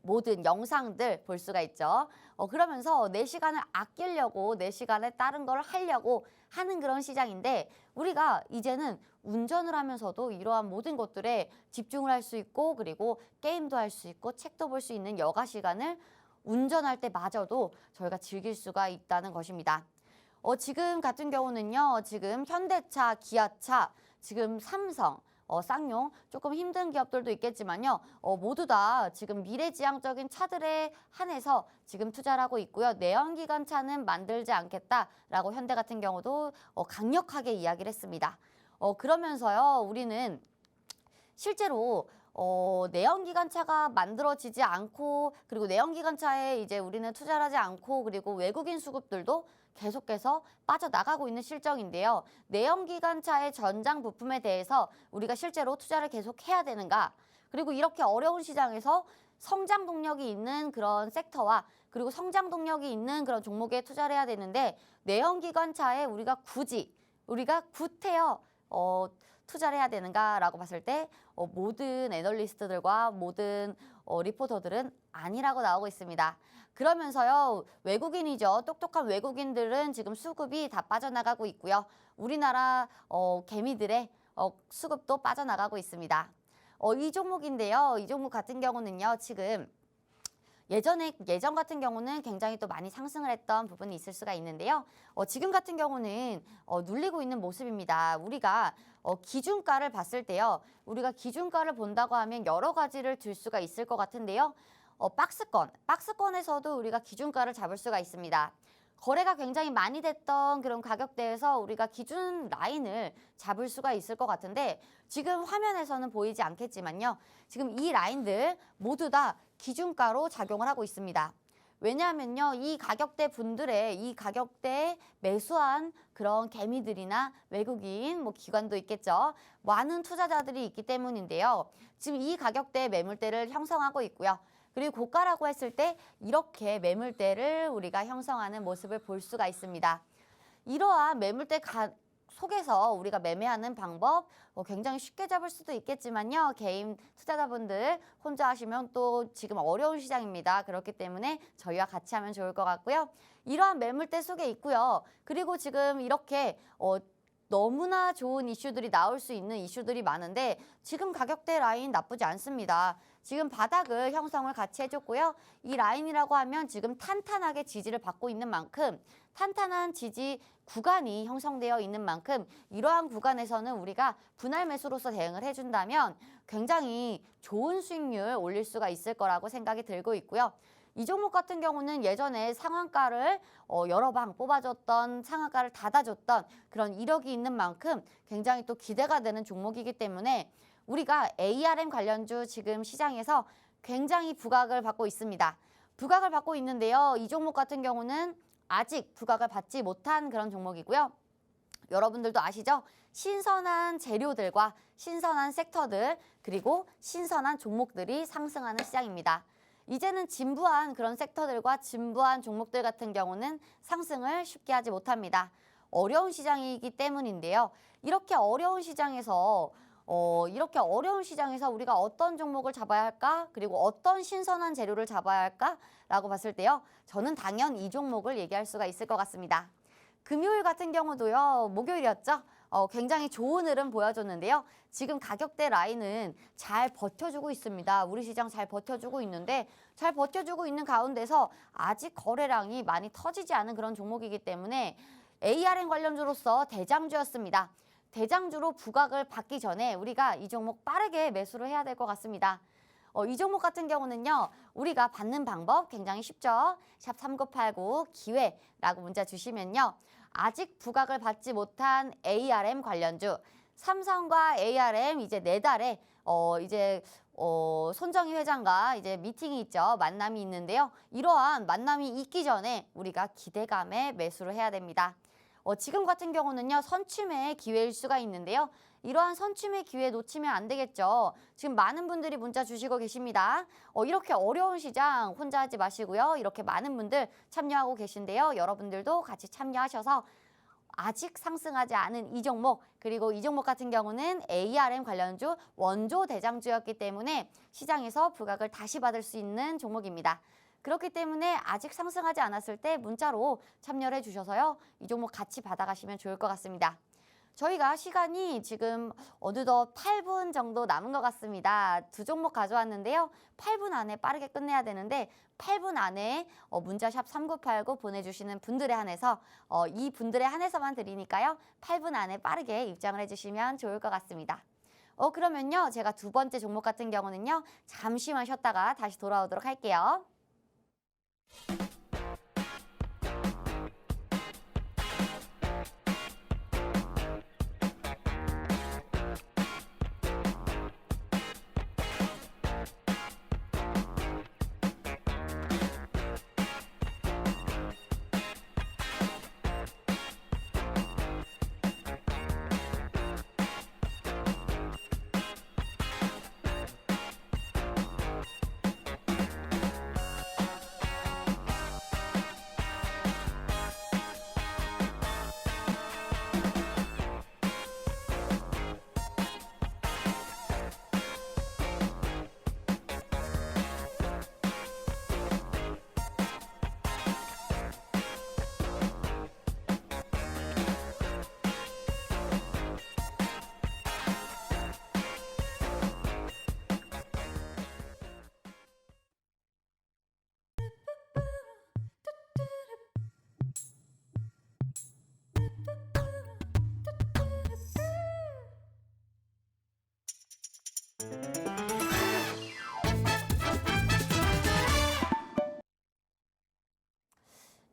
모든 영상들 볼 수가 있죠. 그러면서 내 시간을 아끼려고, 내 시간에 다른 걸 하려고 하는 그런 시장인데, 우리가 이제는 운전을 하면서도 이러한 모든 것들에 집중을 할 수 있고, 그리고 게임도 할 수 있고, 책도 볼 수 있는 여가 시간을 운전할 때마저도 저희가 즐길 수가 있다는 것입니다. 지금 같은 경우는요, 지금 현대차, 기아차, 지금 삼성, 쌍용, 조금 힘든 기업들도 있겠지만요, 모두 다 지금 미래지향적인 차들에 한해서 지금 투자를 하고 있고요. 내연기관차는 만들지 않겠다라고 현대 같은 경우도 강력하게 이야기를 했습니다. 그러면서요, 우리는 실제로 내연기관차가 만들어지지 않고, 그리고 내연기관차에 이제 우리는 투자를 하지 않고, 그리고 외국인 수급들도 계속해서 빠져나가고 있는 실정인데요. 내연기관차의 전장 부품에 대해서 우리가 실제로 투자를 계속 해야 되는가? 그리고 이렇게 어려운 시장에서 성장 동력이 있는 그런 섹터와 그리고 성장 동력이 있는 그런 종목에 투자를 해야 되는데, 내연기관차에 우리가 구태여 투자를 해야 되는가라고 봤을 때 모든 애널리스트들과 모든 리포터들은 아니라고 나오고 있습니다. 그러면서요, 외국인이죠. 똑똑한 외국인들은 지금 수급이 다 빠져나가고 있고요. 우리나라 개미들의 수급도 빠져나가고 있습니다. 이 종목인데요. 이 종목 같은 경우는요, 지금 예전 같은 경우는 굉장히 또 많이 상승을 했던 부분이 있을 수가 있는데요. 지금 같은 경우는 눌리고 있는 모습입니다. 우리가 기준가를 봤을 때요, 우리가 기준가를 본다고 하면 여러 가지를 들 수가 있을 것 같은데요. 박스권에서도 우리가 기준가를 잡을 수가 있습니다. 거래가 굉장히 많이 됐던 그런 가격대에서 우리가 기준 라인을 잡을 수가 있을 것 같은데, 지금 화면에서는 보이지 않겠지만요, 지금 이 라인들 모두 다 기준가로 작용을 하고 있습니다. 왜냐하면요, 이 가격대에 매수한 그런 개미들이나 외국인, 기관도 있겠죠. 많은 투자자들이 있기 때문인데요. 지금 이 가격대의 매물대를 형성하고 있고요. 그리고 고가라고 했을 때 이렇게 매물대를 우리가 형성하는 모습을 볼 수가 있습니다. 이러한 매물대 속에서 우리가 매매하는 방법 굉장히 쉽게 잡을 수도 있겠지만요. 개인 투자자분들 혼자 하시면 또 지금 어려운 시장입니다. 그렇기 때문에 저희와 같이 하면 좋을 것 같고요. 이러한 매물대 속에 있고요. 그리고 지금 이렇게 너무나 좋은 이슈들이 나올 수 있는 이슈들이 많은데 지금 가격대 라인 나쁘지 않습니다. 지금 바닥을 형성을 같이 해줬고요. 이 라인이라고 하면 지금 탄탄하게 지지를 받고 있는 만큼 탄탄한 지지 구간이 형성되어 있는 만큼 이러한 구간에서는 우리가 분할 매수로서 대응을 해준다면 굉장히 좋은 수익률 올릴 수가 있을 거라고 생각이 들고 있고요. 이 종목 같은 경우는 예전에 상한가를 여러 방 뽑아줬던 상한가를 닫아줬던 그런 이력이 있는 만큼 굉장히 또 기대가 되는 종목이기 때문에 우리가 ARM 관련주 지금 시장에서 굉장히 부각을 받고 있습니다. 부각을 받고 있는데요. 이 종목 같은 경우는 아직 부각을 받지 못한 그런 종목이고요. 여러분들도 아시죠? 신선한 재료들과 신선한 섹터들 그리고 신선한 종목들이 상승하는 시장입니다. 이제는 진부한 그런 섹터들과 진부한 종목들 같은 경우는 상승을 쉽게 하지 못합니다. 어려운 시장이기 때문인데요. 이렇게 어려운 시장에서 우리가 어떤 종목을 잡아야 할까? 그리고 어떤 신선한 재료를 잡아야 할까라고 봤을 때요. 저는 당연 이 종목을 얘기할 수가 있을 것 같습니다. 금요일 같은 경우도요. 목요일이었죠. 굉장히 좋은 흐름 보여줬는데요. 지금 가격대 라인은 잘 버텨주고 있습니다. 우리 시장 잘 버텨주고 있는데 잘 버텨주고 있는 가운데서 아직 거래량이 많이 터지지 않은 그런 종목이기 때문에 ARM 관련주로서 대장주였습니다. 대장주로 부각을 받기 전에 우리가 이 종목 빠르게 매수를 해야 될 것 같습니다. 이 종목 같은 경우는요. 우리가 받는 방법 굉장히 쉽죠. 샵 3989 기회라고 문자 주시면요. 아직 부각을 받지 못한 ARM 관련주 삼성과 ARM 이제 내달에 손정희 회장과 이제 미팅이 있죠. 만남이 있는데요. 이러한 만남이 있기 전에 우리가 기대감에 매수를 해야 됩니다. 지금 같은 경우는요. 선취매의 기회일 수가 있는데요. 이러한 선취매 기회 놓치면 안 되겠죠. 지금 많은 분들이 문자 주시고 계십니다. 이렇게 어려운 시장 혼자 하지 마시고요. 이렇게 많은 분들 참여하고 계신데요. 여러분들도 같이 참여하셔서 아직 상승하지 않은 이 종목 그리고 이 종목 같은 경우는 ARM 관련주 원조 대장주였기 때문에 시장에서 부각을 다시 받을 수 있는 종목입니다. 그렇기 때문에 아직 상승하지 않았을 때 문자로 참여를 해주셔서요. 이 종목 같이 받아가시면 좋을 것 같습니다. 저희가 시간이 지금 어느덧 8분 정도 남은 것 같습니다. 두 종목 가져왔는데요. 8분 안에 빠르게 끝내야 되는데 8분 안에 문자샵 3989 보내주시는 분들에 한해서 이 분들에 한해서만 드리니까요. 8분 안에 빠르게 입장을 해주시면 좋을 것 같습니다. 그러면요. 제가 두 번째 종목 같은 경우는요. 잠시만 쉬었다가 다시 돌아오도록 할게요.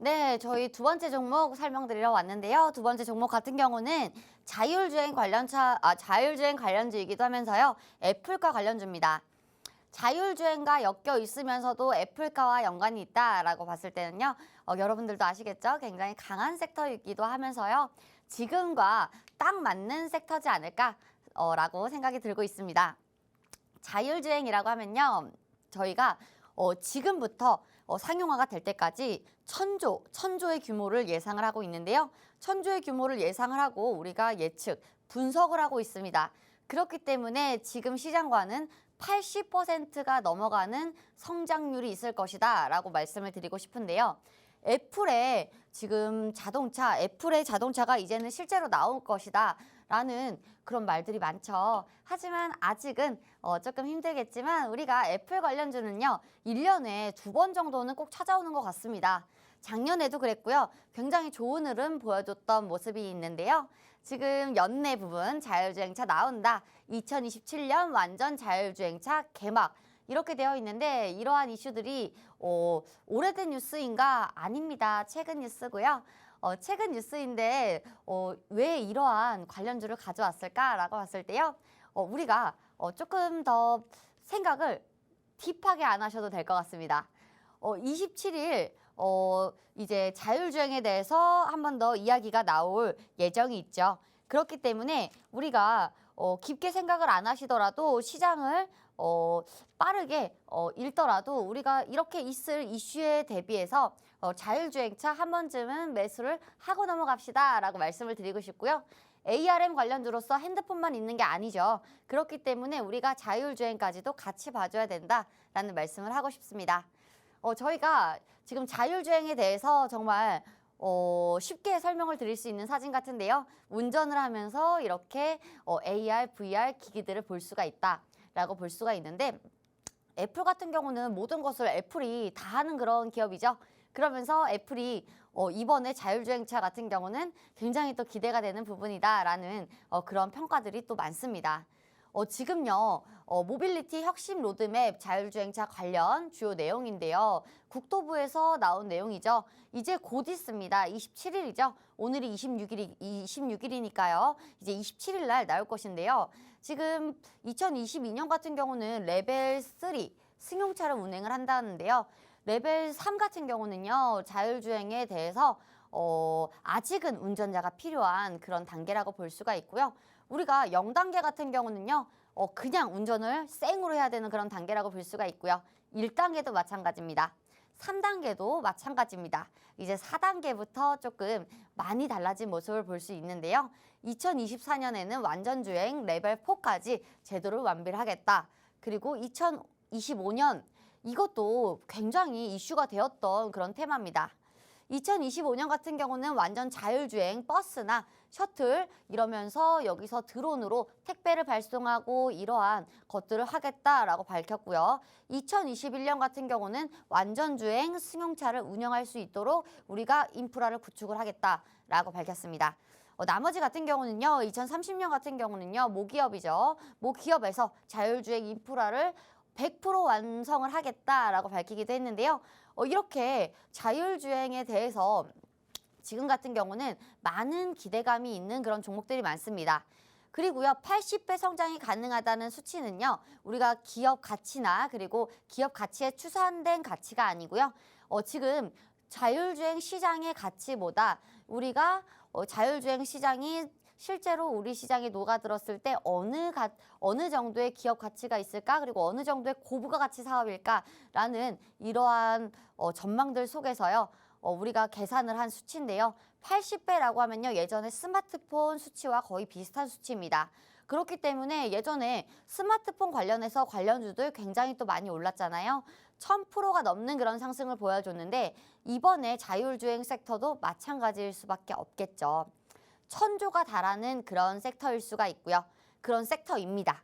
네, 저희 두 번째 종목 설명드리러 왔는데요. 두 번째 종목 같은 경우는 자율주행 관련주이기도 하면서요. 애플카 관련주입니다. 자율주행과 엮여 있으면서도 애플카와 연관이 있다라고 봤을 때는요. 여러분들도 아시겠죠? 굉장히 강한 섹터이기도 하면서요. 지금과 딱 맞는 섹터지 않을까라고 생각이 들고 있습니다. 자율주행이라고 하면요. 저희가 지금부터 상용화가 될 때까지 천조의 규모를 예상을 하고 있는데요. 천조의 규모를 예상을 하고 우리가 예측, 분석을 하고 있습니다. 그렇기 때문에 지금 시장과는 80%가 넘어가는 성장률이 있을 것이다 라고 말씀을 드리고 싶은데요. 애플의 자동차가 이제는 실제로 나올 것이다 라는 그런 말들이 많죠. 하지만 아직은 조금 힘들겠지만 우리가 애플 관련주는요, 1년에 2번 정도는 꼭 찾아오는 것 같습니다. 작년에도 그랬고요. 굉장히 좋은 흐름 보여줬던 모습이 있는데요. 지금 연내 부분 자율주행차 나온다. 2027년 완전 자율주행차 개막. 이렇게 되어 있는데 이러한 이슈들이 오래된 뉴스인가? 아닙니다. 최근 뉴스고요. 최근 뉴스인데 왜 이러한 관련주를 가져왔을까라고 봤을 때요. 우리가 조금 더 생각을 딥하게 안 하셔도 될 것 같습니다. 27일 이제 자율주행에 대해서 한 번 더 이야기가 나올 예정이 있죠. 그렇기 때문에 우리가 깊게 생각을 안 하시더라도 시장을 빠르게 읽더라도 우리가 이렇게 있을 이슈에 대비해서 자율주행차 한 번쯤은 매수를 하고 넘어갑시다 라고 말씀을 드리고 싶고요. ARM 관련주로서 핸드폰만 있는 게 아니죠. 그렇기 때문에 우리가 자율주행까지도 같이 봐줘야 된다라는 말씀을 하고 싶습니다. 저희가 지금 자율주행에 대해서 정말 쉽게 설명을 드릴 수 있는 사진 같은데요. 운전을 하면서 이렇게 AR, VR 기기들을 볼 수가 있다라고 볼 수가 있는데 애플 같은 경우는 모든 것을 애플이 다 하는 그런 기업이죠. 그러면서 애플이 이번에 자율주행차 같은 경우는 굉장히 또 기대가 되는 부분이다라는 그런 평가들이 또 많습니다. 지금요, 모빌리티 혁신 로드맵 자율주행차 관련 주요 내용인데요. 국토부에서 나온 내용이죠. 이제 곧 있습니다. 27일이죠. 오늘이 26일이니까요. 이제 27일 날 나올 것인데요. 지금 2022년 같은 경우는 레벨 3 승용차를 운행을 한다는데요. 레벨 3 같은 경우는요, 자율주행에 대해서 아직은 운전자가 필요한 그런 단계라고 볼 수가 있고요. 우리가 0단계 같은 경우는요, 그냥 운전을 생으로 해야 되는 그런 단계라고 볼 수가 있고요. 1단계도 마찬가지입니다. 3단계도 마찬가지입니다. 이제 4단계부터 조금 많이 달라진 모습을 볼 수 있는데요. 2024년에는 완전주행 레벨 4까지 제도를 완비를 하겠다. 그리고 2025년 이것도 굉장히 이슈가 되었던 그런 테마입니다. 2025년 같은 경우는 완전 자율주행 버스나 셔틀 이러면서 여기서 드론으로 택배를 발송하고 이러한 것들을 하겠다라고 밝혔고요. 2021년 같은 경우는 완전주행 승용차를 운영할 수 있도록 우리가 인프라를 구축을 하겠다라고 밝혔습니다. 나머지 같은 경우는요. 2030년 같은 경우는요. 모기업이죠. 모기업에서 자율주행 인프라를 100% 완성을 하겠다라고 밝히기도 했는데요. 이렇게 자율주행에 대해서 지금 같은 경우는 많은 기대감이 있는 그런 종목들이 많습니다. 그리고요, 80배 성장이 가능하다는 수치는요, 우리가 기업 가치나 그리고 기업 가치에 추산된 가치가 아니고요. 지금 자율주행 시장의 가치보다 우리가 자율주행 시장이 실제로 우리 시장에 녹아들었을 때 어느 정도의 기업 가치가 있을까? 그리고 어느 정도의 고부가 가치 사업일까라는 이러한 전망들 속에서요. 우리가 계산을 한 수치인데요. 80배라고 하면요. 예전에 스마트폰 수치와 거의 비슷한 수치입니다. 그렇기 때문에 예전에 스마트폰 관련해서 관련주들 굉장히 또 많이 올랐잖아요. 1000%가 넘는 그런 상승을 보여줬는데 이번에 자율주행 섹터도 마찬가지일 수밖에 없겠죠. 1000조가 달하는 그런 섹터일 수가 있고요. 그런 섹터입니다.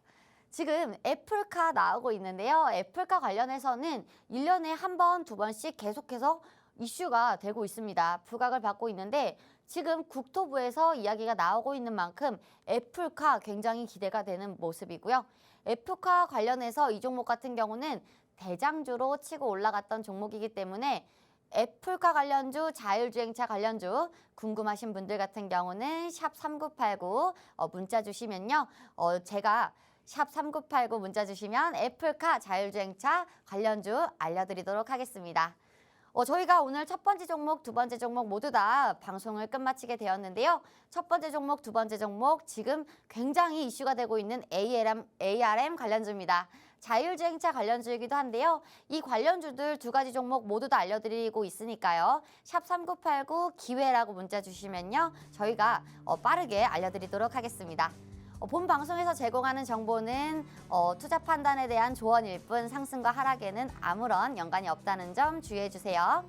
지금 애플카 나오고 있는데요. 애플카 관련해서는 1년에 한 번, 두 번씩 계속해서 이슈가 되고 있습니다. 부각을 받고 있는데 지금 국토부에서 이야기가 나오고 있는 만큼 애플카 굉장히 기대가 되는 모습이고요. 애플카 관련해서 이 종목 같은 경우는 대장주로 치고 올라갔던 종목이기 때문에 애플카 관련주, 자율주행차 관련주 궁금하신 분들 같은 경우는 샵 3989 문자 주시면요. 제가 샵 3989 문자 주시면 애플카 자율주행차 관련주 알려드리도록 하겠습니다. 저희가 오늘 첫 번째 종목, 두 번째 종목 모두 다 방송을 끝마치게 되었는데요. 첫 번째 종목, 두 번째 종목 지금 굉장히 이슈가 되고 있는 ARM 관련주입니다. 자율주행차 관련주이기도 한데요. 이 관련주들 두 가지 종목 모두 다 알려드리고 있으니까요. 샵 3989 기회라고 문자 주시면요. 저희가 빠르게 알려드리도록 하겠습니다. 본 방송에서 제공하는 정보는 투자 판단에 대한 조언일 뿐 상승과 하락에는 아무런 연관이 없다는 점 주의해 주세요.